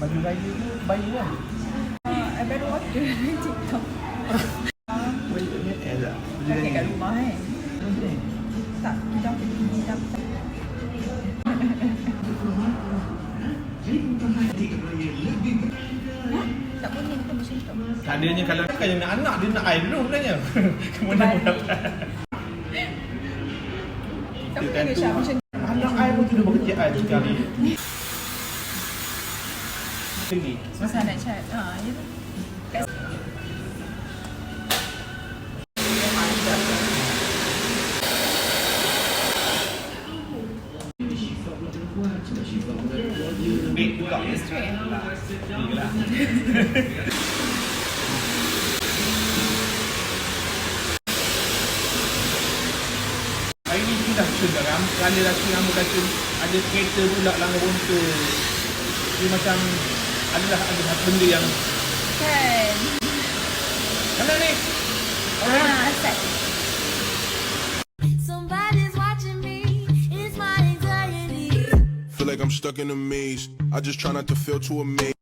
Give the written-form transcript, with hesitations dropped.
Hari raya tu bayu kan? I baru order TikTok. Bayu ni tak? Pakai kat rumah Tak, kita pergi tak. Tak bunyi pun macam tu. Tak adanya kalau kan yang nak anak dia nak air dulu sebenarnya. Kemudian pun dapat. Tak boleh ke Syah macam tu? Anak air pun sudah berkecil air sekali. Tinggi. Masa nak chat. Ya tu. Kat Big juga. straight. Inilah. Hari ni kita dah cun garam. Kerana laki rambut kacun. Ada kereta pula langgar bontor. Dia macam adalah ada satu benda yang Kan. mana ni? Asal. Somebody's watching me, it's my anxiety. Feel like I'm stuck in a maze. I just try not to feel too amazed.